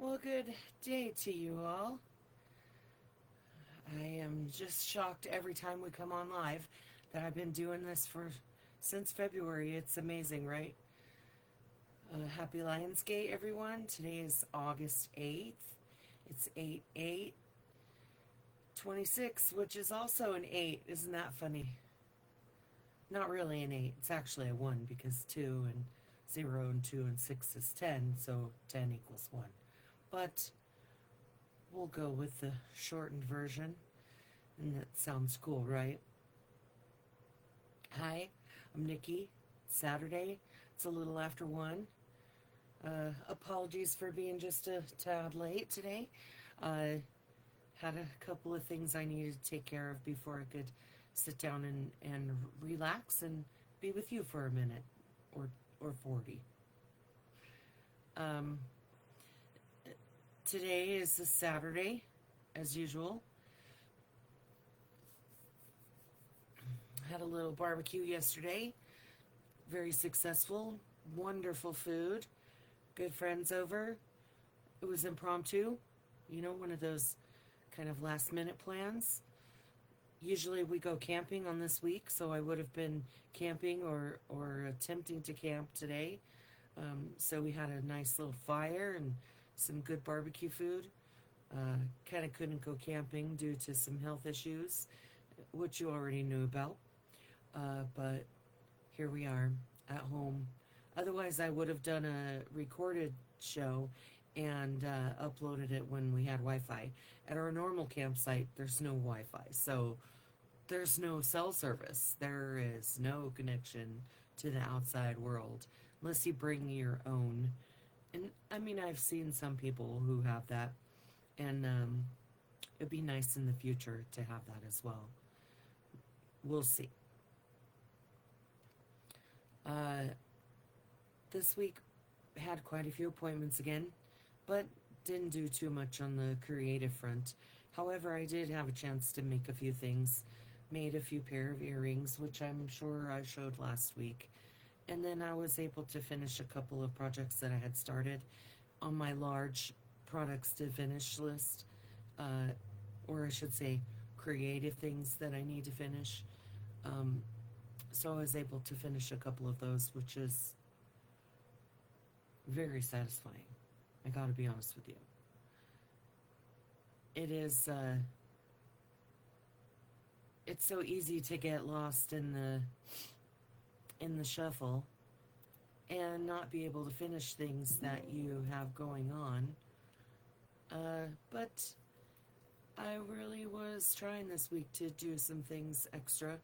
Well, good day to you all. I am just shocked every time we come on live that I've been doing this for since February. It's amazing, right? Happy Lionsgate, everyone. Today is August 8th. It's 8 26, which is also an 8. Isn't that funny? Not really an 8. It's actually a 1 because 2 and 0 and 2 and 6 is 10, so 10 equals 1. But we'll go with the shortened version. And that sounds cool, right? Hi, I'm Nikki. It's Saturday. It's a little after 1. Apologies for being just a tad late today. Uh, had a couple of things I needed to take care of before I could sit down and relax and be with you for a minute or, or 40. Um, Today is a Saturday, as usual. Had a little barbecue yesterday. Very successful. Wonderful food. Good friends over. It was impromptu. One of those kind of last minute plans. Usually we go camping on this week, so I would have been camping or attempting to camp today. So we had a nice little fire and some good barbecue food. Kind of couldn't go camping due to some health issues, which you already knew about. But here we are at home. Otherwise, I would have done a recorded show and uploaded it when we had Wi Fi. At our normal campsite, there's no Wi Fi. So there's no cell service. There is no connection to the outside world unless you bring your own. And I mean, I've seen some people who have that, and it'd be nice in the future to have that as well. We'll see. Uh, this week had quite a few appointments again, but didn't do too much on the creative front. However, I did have a chance to make a few things. Made a few pair of earrings, which I'm sure I showed last week. And then I was able to finish a couple of projects that I had started on my large products to finish list, or I should say, creative things that I need to finish. Um, so I was able to finish a couple of those, which is very satisfying. I gotta be honest with you. It is, it's so easy to get lost in the shuffle and not be able to finish things that you have going on. But I really was trying this week to do some things extra.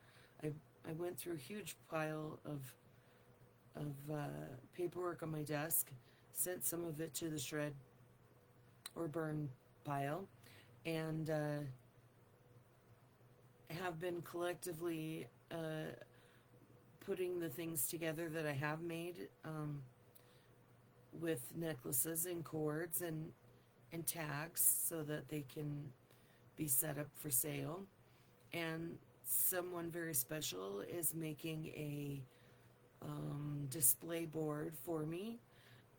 I, I went through a huge pile of paperwork on my desk, sent some of it to the shred or burn pile, and have been collectively putting the things together that I have made with necklaces and cords and tags so that they can be set up for sale. And someone very special is making a display board for me.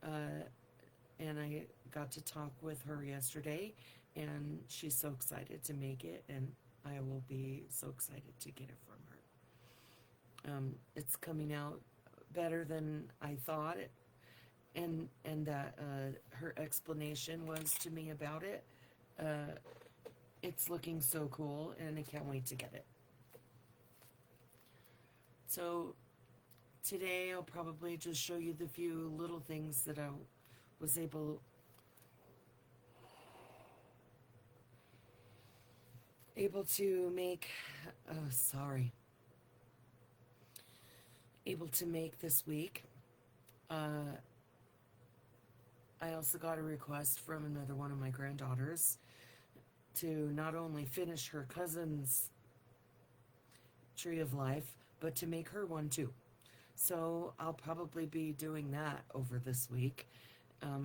And I got to talk with her yesterday, and she's so excited to make it, and I will be so excited to get it from her. It's coming out better than I thought, and that her explanation was to me about it. Uh, it's looking so cool, and I can't wait to get it. So today I'll probably just show you the few little things that I was able to make. Sorry, able to make this week. Uh, I also got a request from another one of my granddaughters to not only finish her cousin's tree of life, but to make her one too. So I'll probably be doing that over this week.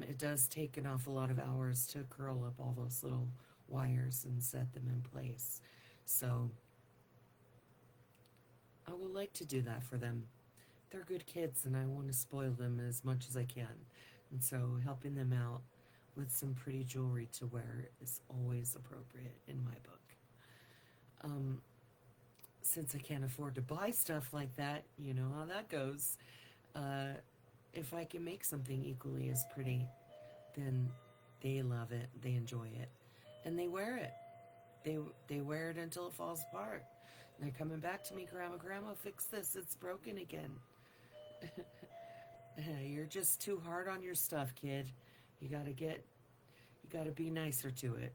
It does take an awful lot of hours to curl up all those little wires and set them in place. So I would like to do that for them. They're good kids, and I want to spoil them as much as I can. And so helping them out with some pretty jewelry to wear is always appropriate in my book. Since I can't afford to buy stuff like that, you know how that goes. If I can make something equally as pretty, then they love it, they enjoy it, and they wear it. They wear it until it falls apart. And they're coming back to me, Grandma, fix this. It's broken again. You're just too hard on your stuff, kid. You gotta be nicer to it.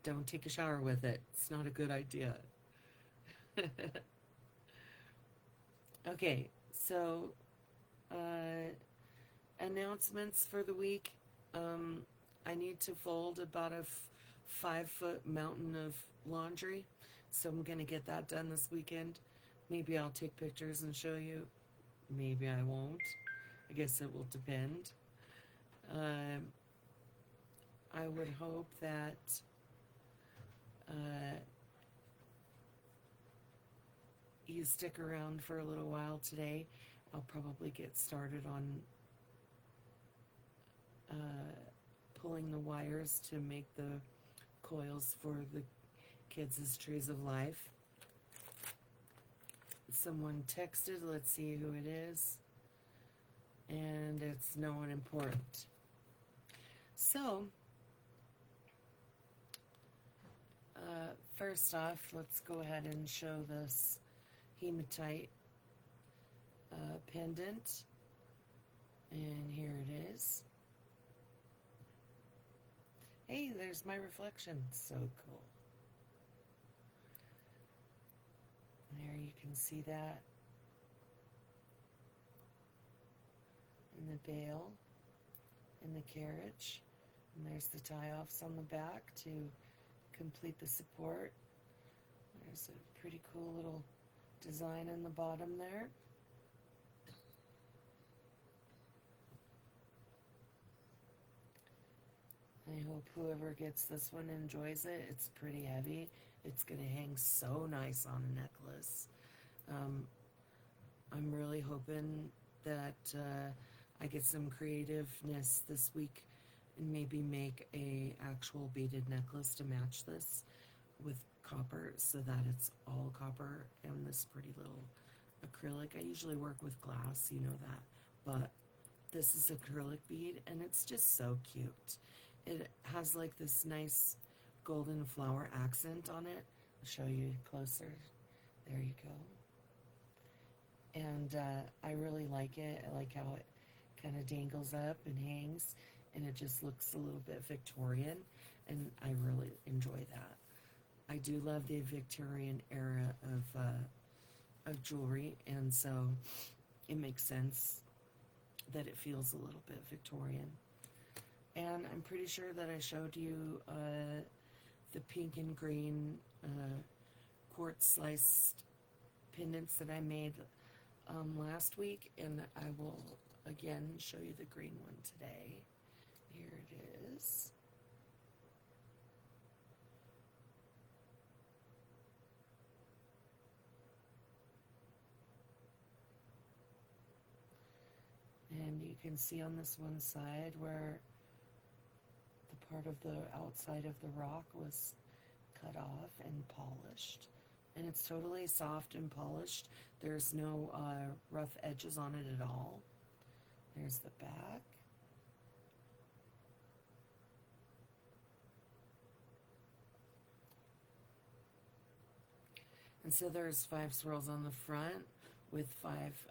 Don't take a shower with it. It's not a good idea. Okay, so announcements for the week. I need to fold about a 5-foot mountain of laundry, so I'm gonna get that done this weekend. Maybe I'll take pictures and show you. Maybe I won't. I guess it will depend. I would hope that you stick around for a little while today. I'll probably get started on pulling the wires to make the coils for the kids' trees of life. Someone texted, let's see who it is, and it's no one important. So, first off, let's go ahead and show this hematite pendant, and here it is. Hey, there's my reflection. So cool. There you can see that in the bail, in the carriage, and there's the tie-offs on the back to complete the support. There's a pretty cool little design in the bottom there. I hope whoever gets this one enjoys it. It's pretty heavy. It's going to hang so nice on a necklace. I'm really hoping that I get some creativeness this week and maybe make a actual beaded necklace to match this with copper, so that it's all copper and this pretty little acrylic. I usually work with glass, you know that, but this is acrylic bead and it's just so cute. It has like this nice golden flower accent on it. I'll show you closer. There you go. And I really like it. I like how it kind of dangles up and hangs, and it just looks a little bit Victorian, and I really enjoy that. I do love the Victorian era of jewelry, and so it makes sense that it feels a little bit Victorian. And I'm pretty sure that I showed you the pink and green quartz sliced pendants that I made last week, and I will again show you the green one today. Here it is. And you can see on this one side where the part of the outside of the rock was cut off and polished. And it's totally soft and polished. There's no rough edges on it at all. There's the back. And so there's 5 swirls on the front with 5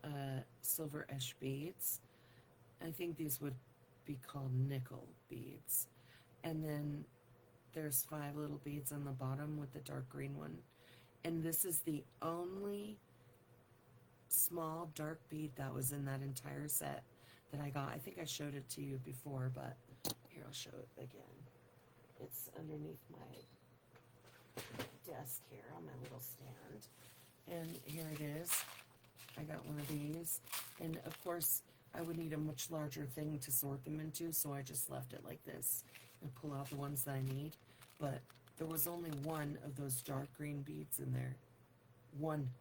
silver esh beads. I think these would be called nickel beads. And then there's 5 little beads on the bottom with the dark green one. And this is the only small dark bead that was in that entire set that I got. I think I showed it to you before, but here, I'll show it again. It's underneath my desk here on my little stand. And here it is. I got one of these. And of course, I would need a much larger thing to sort them into, so I just left it like this and pull out the ones that I need. But there was only one of those dark green beads in there. One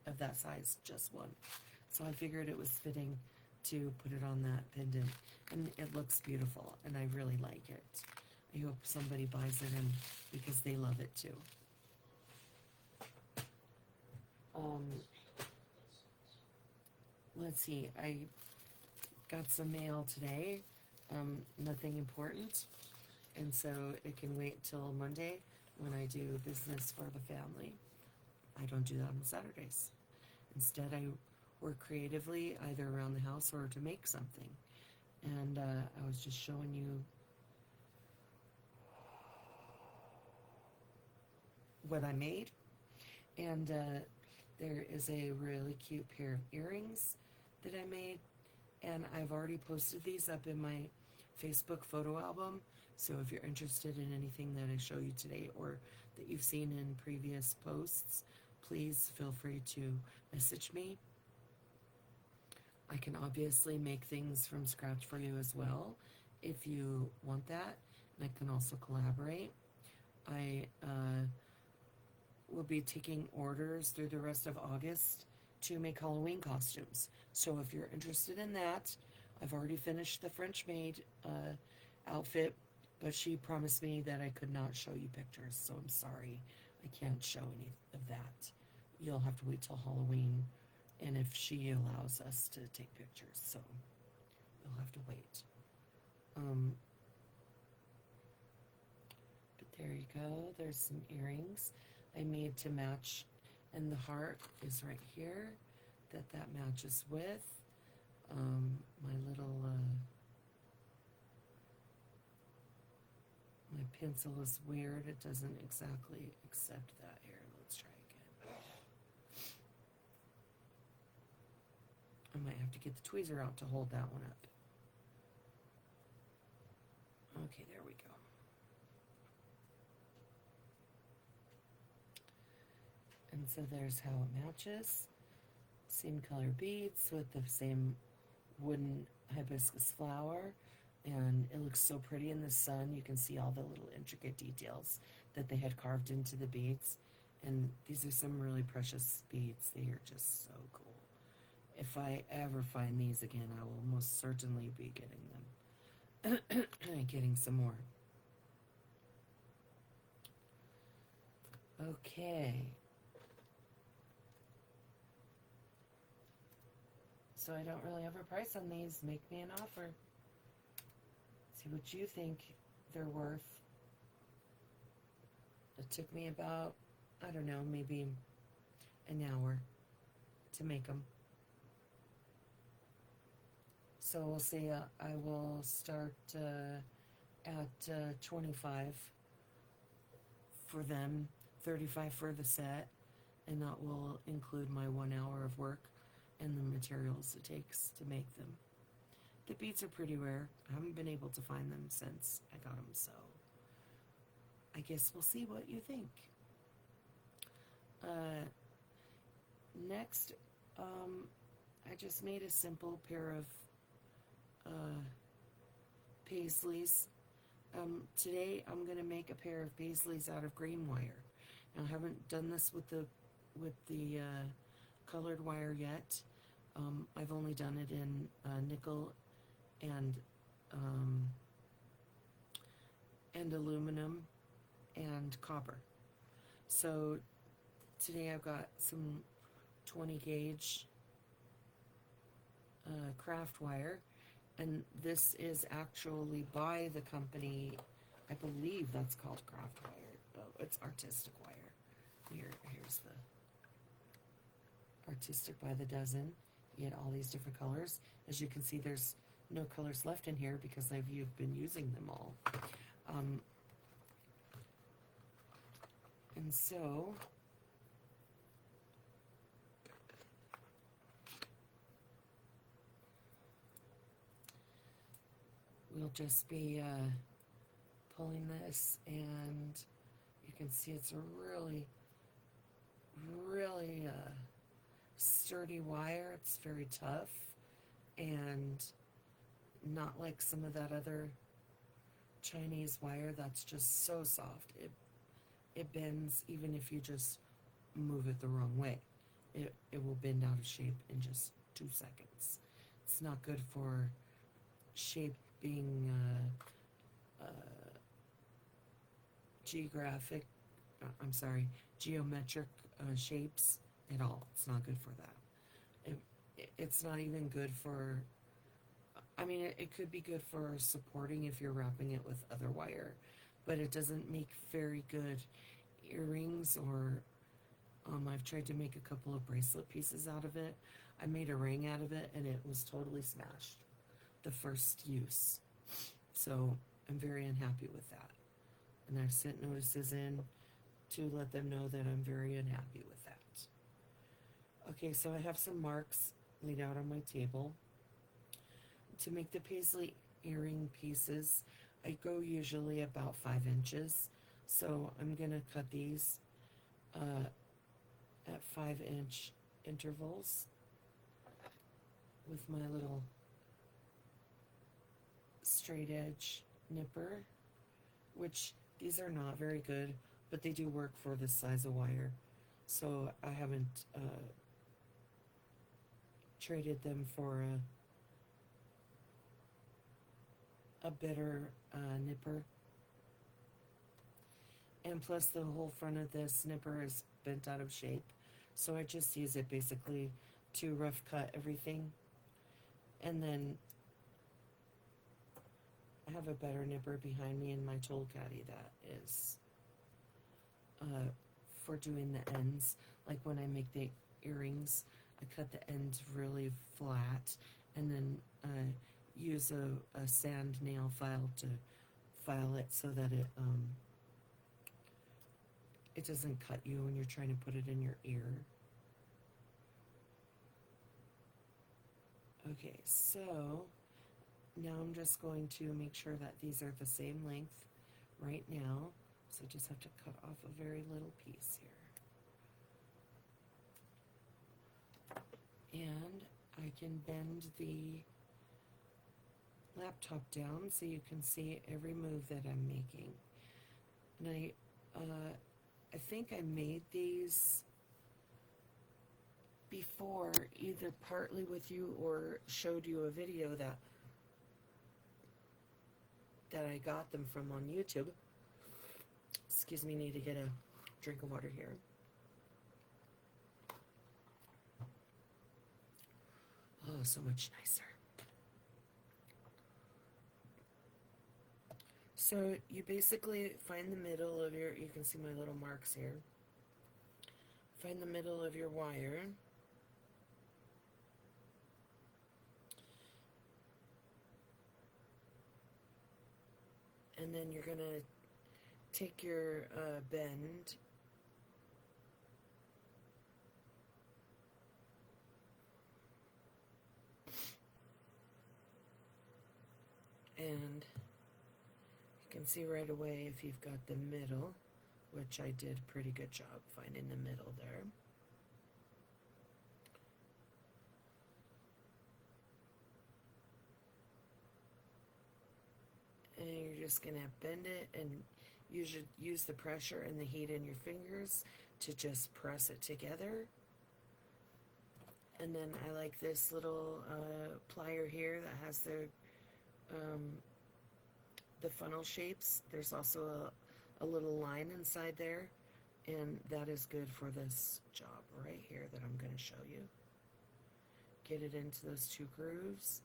of that size, just one. So I figured it was fitting to put it on that pendant, and it looks beautiful, and I really like it. I hope somebody buys it and because they love it too. Let's see, I got some mail today, nothing important, and so it can wait till Monday when I do business for the family. I don't do that on Saturdays. Instead, I work creatively either around the house or to make something. And I was just showing you what I made. And there is a really cute pair of earrings that I made. And I've already posted these up in my Facebook photo album. So if you're interested in anything that I show you today or that you've seen in previous posts, please feel free to message me. I can obviously make things from scratch for you as well if you want that. And I can also collaborate. I will be taking orders through the rest of August to make Halloween costumes. So if you're interested in that, I've already finished the French maid outfit, but she promised me that I could not show you pictures, so I'm sorry. I can't show any of that. You'll have to wait till Halloween, and if she allows us to take pictures, so you'll have to wait. But there you go. There's some earrings I made to match, and the heart is right here that matches with. My little my pencil is weird. It doesn't exactly accept that. Here, let's try again. I might have to get the tweezer out to hold that one up. Okay, there we go. And so there's how it matches. Same color beads with the same wooden hibiscus flower. And it looks so pretty in the sun. You can see all the little intricate details that they had carved into the beads. And these are some really precious beads. They are just so cool. If I ever find these again, I will most certainly be getting them. Getting some more. Okay. So I don't really have a price on these. Make me an offer. See what you think they're worth. It took me about, I don't know, maybe an hour to make them. So we'll see. I will start at 25 for them, 35 for the set, and that will include my 1 hour of work and the materials it takes to make them. The beads are pretty rare. I haven't been able to find them since I got them, so I guess we'll see what you think. Next, I just made a simple pair of paisleys. Today I'm going to make a pair of paisleys out of green wire. Now, I haven't done this with the colored wire yet. I've only done it in nickel and aluminum and copper. So today I've got some 20 gauge craft wire, and this is actually by the company, I believe that's called craft wire. Oh, it's artistic wire. Here's the artistic by the dozen. You get all these different colors. As you can see, there's no colors left in here because you've been using them all. And so we'll just be pulling this, and you can see it's a really sturdy wire. It's very tough and not like some of that other Chinese wire that's just so soft. It bends even if you just move it the wrong way. It will bend out of shape in just 2 seconds. it's not good for shaping geographic, geometric shapes at all. It's not good for that. It's not even good for, I mean, it could be good for supporting if you're wrapping it with other wire, but it doesn't make very good earrings or, I've tried to make a couple of bracelet pieces out of it. I made a ring out of it and it was totally smashed the first use. So I'm very unhappy with that. And I've sent notices in to let them know that I'm very unhappy with that. Okay, so I have some marks laid out on my table. To make the paisley earring pieces, I go usually about 5 inches. So I'm gonna cut these at 5-inch intervals with my little straight edge nipper, which these are not very good, but they do work for this size of wire. So I haven't traded them for a better nipper. And plus the whole front of this nipper is bent out of shape. So I just use it basically to rough cut everything. And then I have a better nipper behind me in my tool caddy that is for doing the ends. Like when I make the earrings, I cut the ends really flat and then use a sand nail file to file it so that it doesn't cut you when you're trying to put it in your ear. Okay, so now I'm just going to make sure that these are the same length right now. So I just have to cut off a very little piece here. And I can bend the laptop down so you can see every move that I'm making. And I think I made these before, either partly with you or showed you a video that I got them from on YouTube. Excuse me, need to get a drink of water here. Oh, so much nicer. So you basically find the middle of your, you can see my little marks here. Find the middle of your wire. And then you're gonna take your bend and you can see right away if you've got the middle, which I did a pretty good job finding the middle there. And you're just gonna bend it, and you should use the pressure and the heat in your fingers to just press it together. And then I like this little plier here that has the funnel shapes. There's also a little line inside there, and that is good for this job right here that I'm going to show you. Get it into those 2 grooves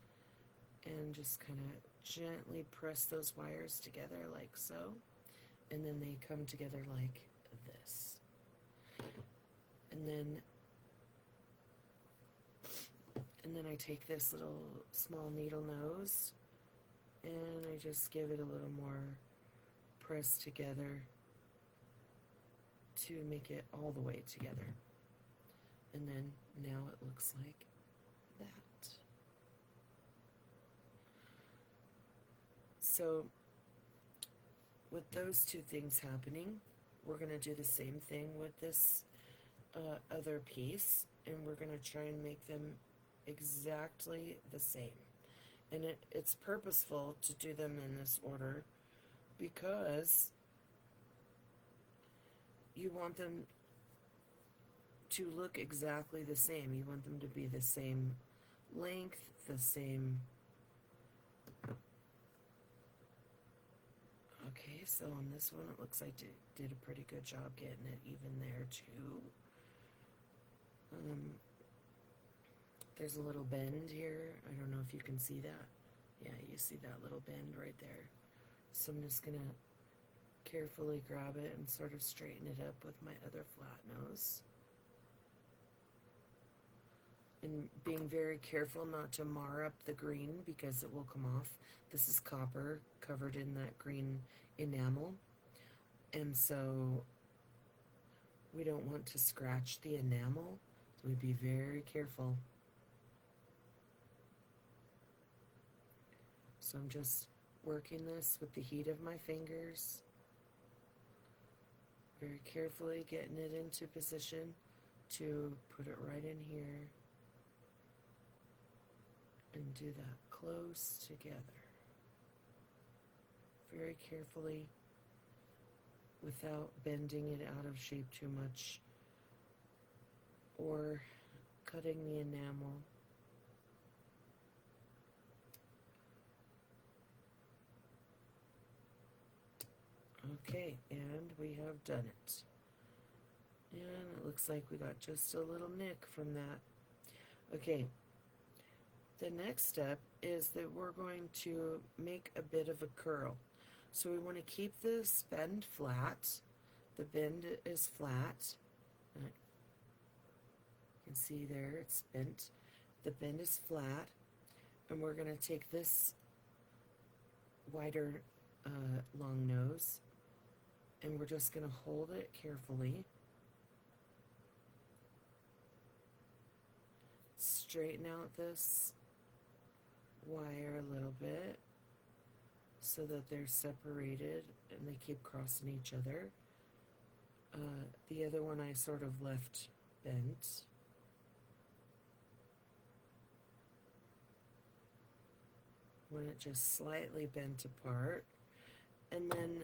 and just kind of gently press those wires together like so, and then they come together like this. And then I take this little small needle nose and I just give it a little more press together to make it all the way together. And then now it looks like that. So with those 2 things happening, we're going to do the same thing with this other piece, and we're going to try and make them exactly the same. And it's purposeful to do them in this order because you want them to look exactly the same. You want them to be the same length, the same. Okay, so on this one it looks like I did a pretty good job getting it even there too. There's a little bend here. I don't know if you can see that. Yeah, you see that little bend right there. So I'm just gonna carefully grab it and sort of straighten it up with my other flat nose. And being very careful not to mar up the green because it will come off. This is copper covered in that green enamel. And so we don't want to scratch the enamel. So we'd be very careful. So I'm just working this with the heat of my fingers. Very carefully getting it into position to put it right in here. And do that close together. Very carefully without bending it out of shape too much or cutting the enamel. Okay, and we have done it. And it looks like we got just a little nick from that. Okay, the next step is that we're going to make a bit of a curl. So we want to keep this bend flat. The bend is flat. You can see there it's bent. The bend is flat. And we're going to take this wider long nose and we're just going to hold it carefully. Straighten out this wire a little bit so that they're separated and they keep crossing each other. The other one I sort of left bent. Want it just slightly bent apart. And then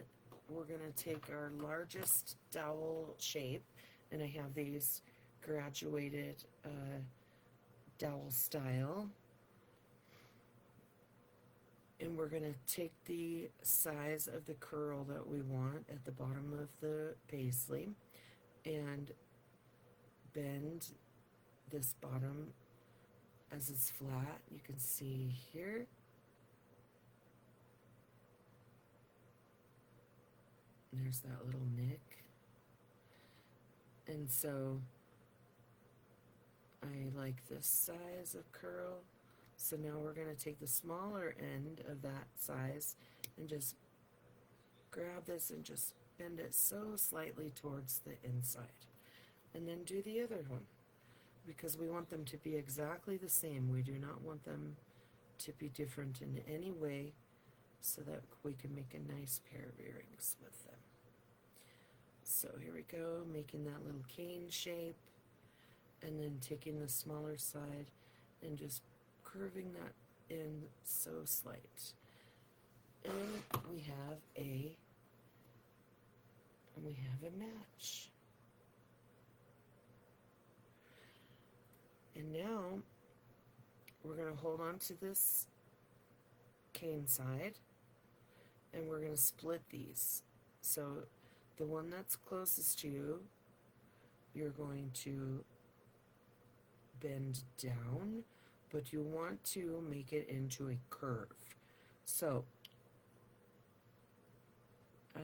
we're going to take our largest dowel shape, and I have these graduated dowel style. And we're going to take the size of the curl that we want at the bottom of the paisley and bend this bottom as it's flat. You can see here. There's that little nick. And so I like this size of curl. So now we're going to take the smaller end of that size and just grab this and just bend it so slightly towards the inside. And then do the other one, because we want them to be exactly the same. We do not want them to be different in any way, so that we can make a nice pair of earrings with them. So here we go, making that little cane shape, and then taking the smaller side and just curving that in so slight. And we have a match. And now we're going to hold on to this cane side and we're going to split these. So the one that's closest to you, you're going to bend down, but you want to make it into a curve. So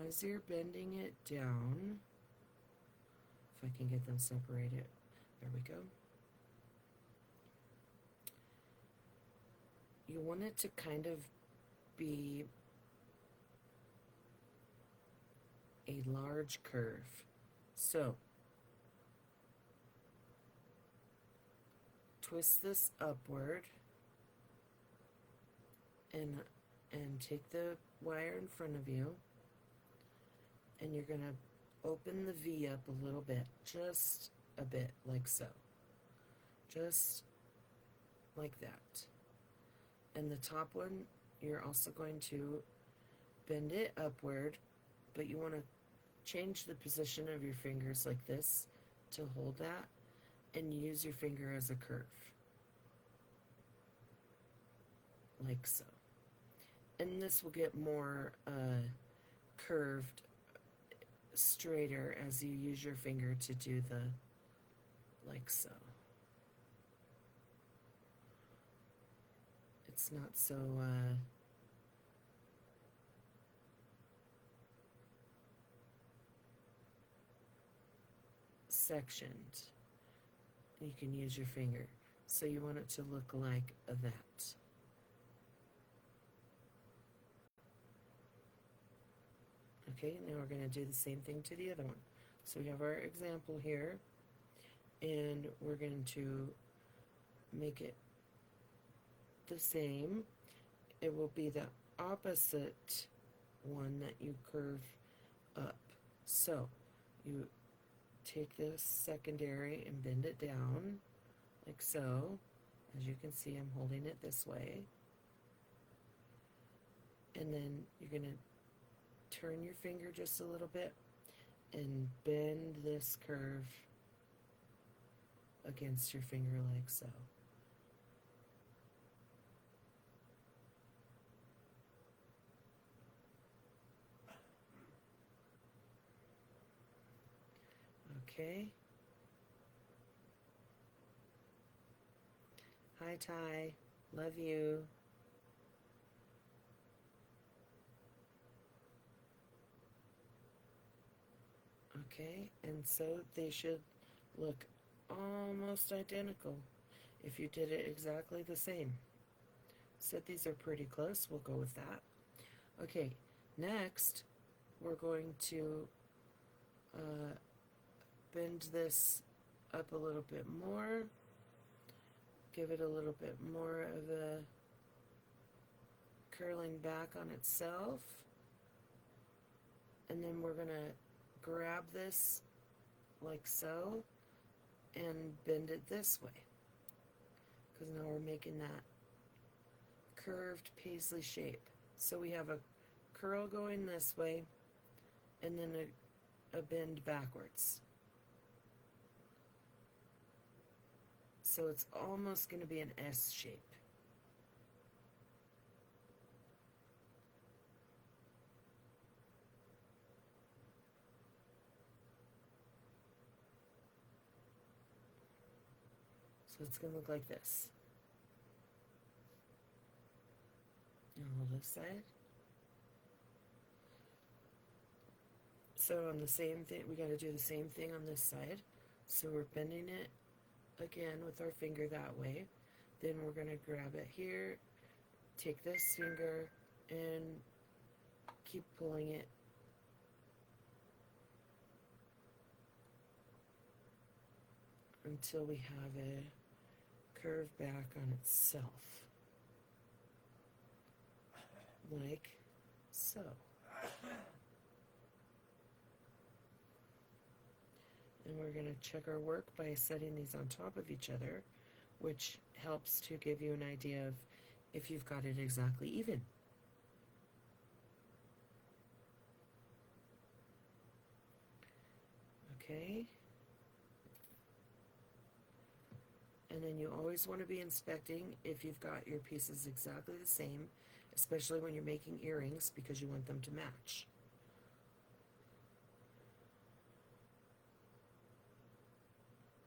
as you're bending it down, if I can get them separated, there we go. You want it to kind of be a large curve. So twist this upward and take the wire in front of you, and you're going to open the V up a little bit, just a bit, like so. Just like that. And the top one, you're also going to bend it upward, but you want to change the position of your fingers like this to hold that, and use your finger as a curve. like so. And this will get more curved, straighter as you use your finger to do the like so. It's not so sectioned. You can use your finger. So you want it to look like that. Okay, now we're going to do the same thing to the other one. So we have our example here, and we're going to make it the same. It will be the opposite one that you curve up. So you take this secondary and bend it down like so. As you can see, I'm holding it this way. And then you're going to turn your finger just a little bit and bend this curve against your finger like so. Okay. Hi, Ty. Love you. Okay, and so they should look almost identical if you did it exactly the same. So these are pretty close. We'll go with that. Okay, next we're going to bend this up a little bit more. Give it a little bit more of a curling back on itself. And then we're going to grab this like so and bend it this way. Because now we're making that curved paisley shape. So we have a curl going this way and then a bend backwards. So it's almost going to be an S shape. So it's going to look like this. And on this side. So on the same thing, we got to do the same thing on this side. So we're bending it again with our finger that way. Then we're going to grab it here, take this finger, and keep pulling it until we have a curve back on itself, like so. And we're going to check our work by setting these on top of each other, which helps to give you an idea of if you've got it exactly even. Okay. And then you always want to be inspecting if you've got your pieces exactly the same, especially when you're making earrings, because you want them to match.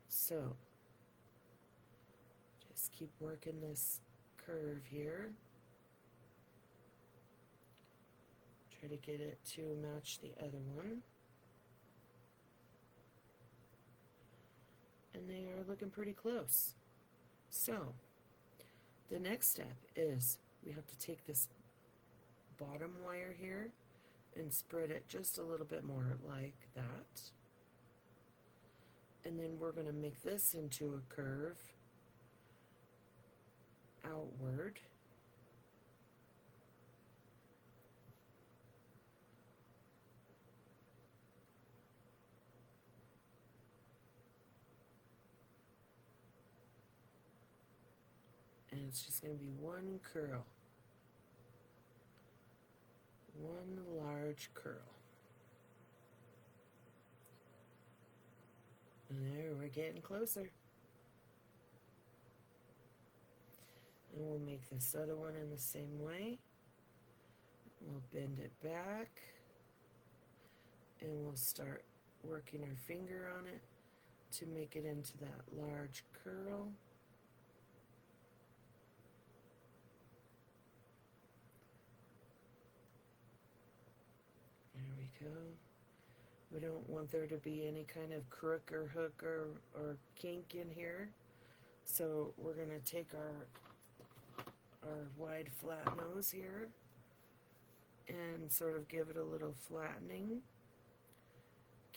So, just keep working this curve here. Try to get it to match the other one. And they are looking pretty close. So, the next step is we have to take this bottom wire here and spread it just a little bit more like that. And then we're going to make this into a curve outward. And it's just going to be one curl. One large curl. And there, we're getting closer. And we'll make this other one in the same way. We'll bend it back. And we'll start working our finger on it to make it into that large curl. There we go. We don't want there to be any kind of crook or hook or kink in here. So we're going to take our wide flat nose here and sort of give it a little flattening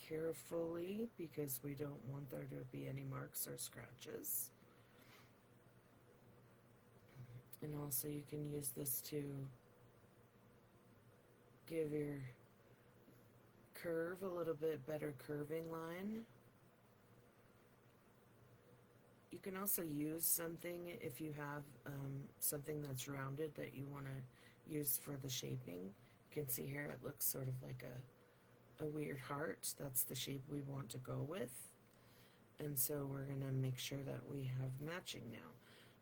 carefully, because we don't want there to be any marks or scratches. And also you can use this to give your curve a little bit better curving line. You can also use something if you have something that's rounded that you want to use for the shaping. You can see here it looks sort of like a weird heart. That's the shape we want to go with. And so we're going to make sure that we have matching now.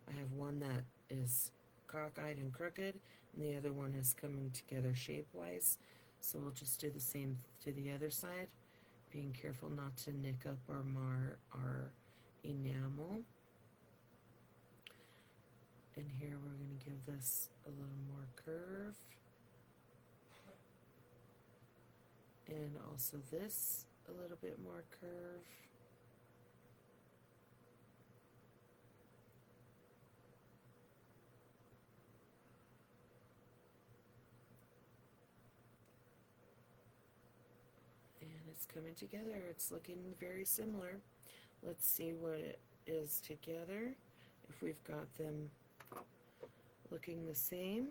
I have one that is cockeyed and crooked, and the other one is coming together shape-wise. So we'll just do the same to the other side, being careful not to nick up or mar our enamel. And here we're going to give this a little more curve. And also this a little bit more curve. And it's coming together. It's looking very similar. Let's see what it is together. If we've got them looking the same.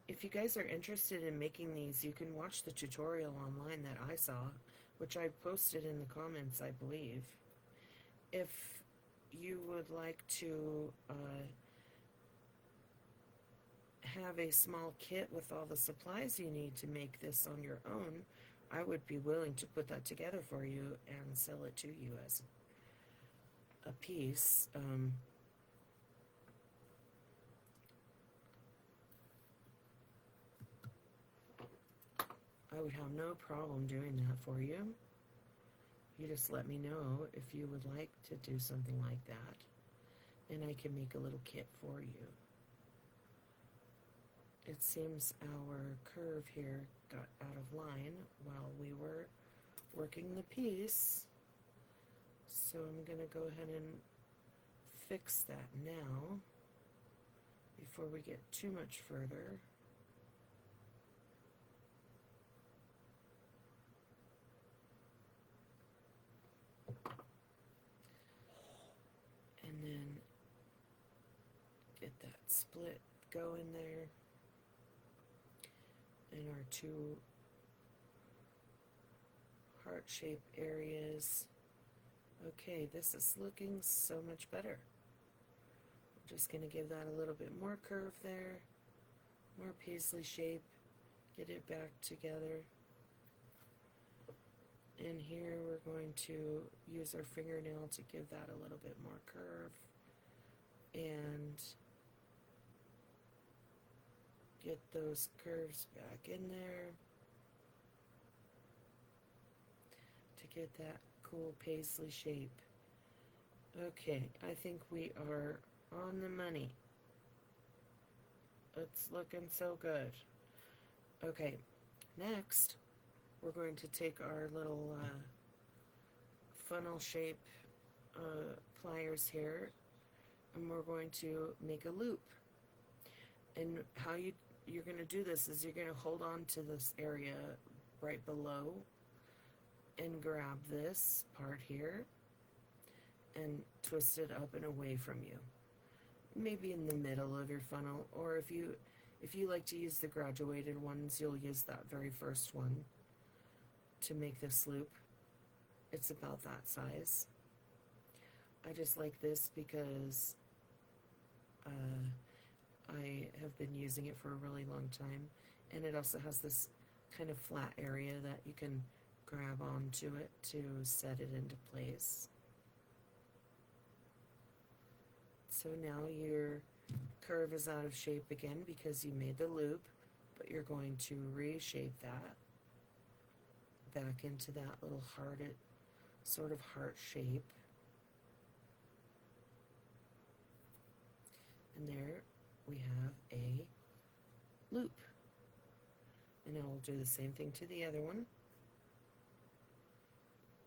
If you guys are interested in making these, you can watch the tutorial online that I saw, which I posted in the comments, I believe. If you would like to have a small kit with all the supplies you need to make this on your own, I would be willing to put that together for you and sell it to you as a piece. I would have no problem doing that for you. You just let me know if you would like to do something like that, and I can make a little kit for you. It seems our curve here got out of line while we were working the piece, so I'm going to go ahead and fix that now before we get too much further. And then get that split going there. And our two heart-shaped areas. Okay, this is looking so much better. I'm just going to give that a little bit more curve there, more paisley shape, get it back together. And here we're going to use our fingernail to give that a little bit more curve and get those curves back in there to get that cool paisley shape. Okay, I think we are on the money. It's looking so good. Okay, next we're going to take our little funnel shape pliers here, and we're going to make a loop. And how you're going to do this is you're going to hold on to this area right below and grab this part here and twist it up and away from you. Maybe in the middle of your funnel, or if you like to use the graduated ones, you'll use that very first one to make this loop. It's about that size. I just like this because I have been using it for a really long time, and it also has this kind of flat area that you can grab onto it to set it into place. So now your curve is out of shape again because you made the loop, but you're going to reshape that back into that little hearted, sort of heart shape. And there we have a loop. And now we'll do the same thing to the other one.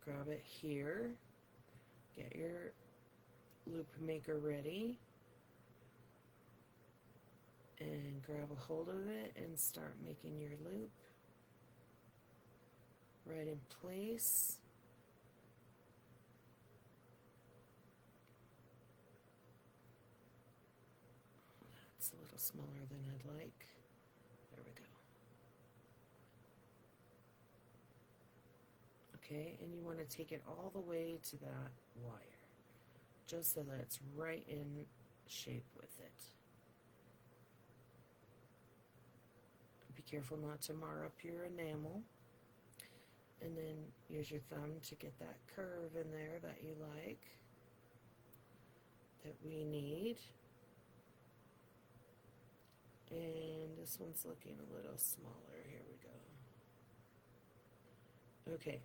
Grab it here, get your loop maker ready, and grab a hold of it and start making your loop right in place. That's a little smaller than I'd like. There we go. Okay, and you want to take it all the way to that wire, just so that it's right in shape with it. Be careful not to mar up your enamel. And then use your thumb to get that curve in there that you like, that we need. And this one's looking a little smaller. Here we go. Okay,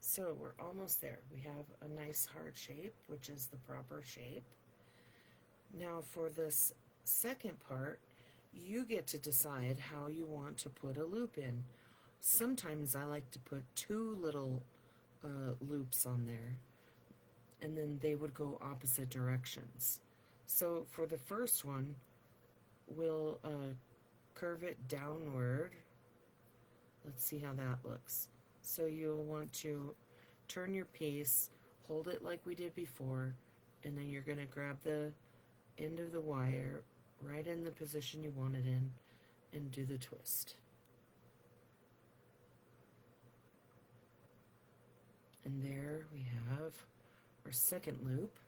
so we're almost there. We have a nice heart shape, which is the proper shape. Now for this second part, you get to decide how you want to put a loop in. Sometimes I like to put two little loops on there, and then they would go opposite directions. So for the first one, we'll curve it downward. Let's see how that looks. So you'll want to turn your piece, hold it like we did before, and then you're going to grab the end of the wire right in the position you want it in and do the twist. And there we have our second loop.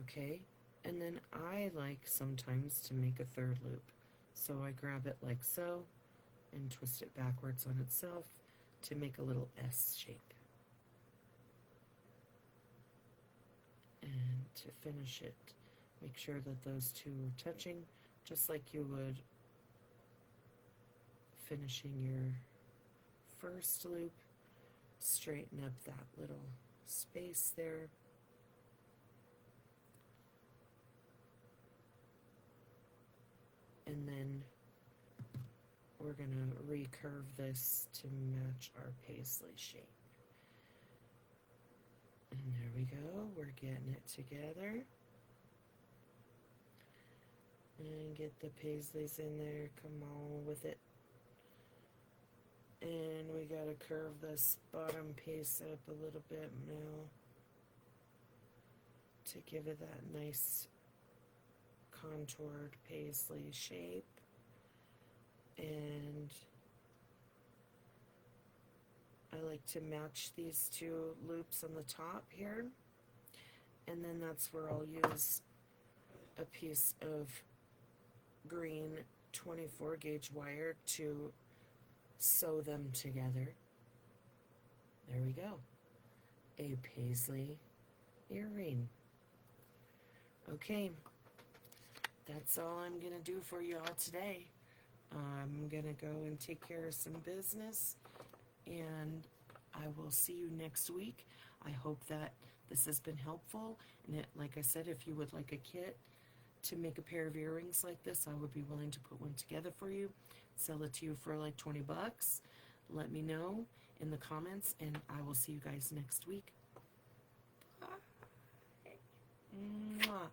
Okay, and then I like sometimes to make a third loop. So I grab it like so and twist it backwards on itself to make a little S shape. And to finish it, make sure that those two are touching, just like you would finishing your first loop. Straighten up that little space there. And then we're going to recurve this to match our paisley shape. And there we go. We're getting it together. And get the paisleys in there. Come on with it. And we got to curve this bottom piece up a little bit now to give it that nice contoured paisley shape. And I like to match these two loops on the top here. And then that's where I'll use a piece of green 24 gauge wire to sew them together. There we go. A paisley earring. Okay, that's all I'm gonna do for you all today. I'm gonna go and take care of some business, and I will see you next week. I hope that this has been helpful, and like I said, if you would like a kit to make a pair of earrings like this, I would be willing to put one together for you, sell it to you for like 20 bucks. Let me know in the comments, and I will see you guys next week. Bye. Mwah.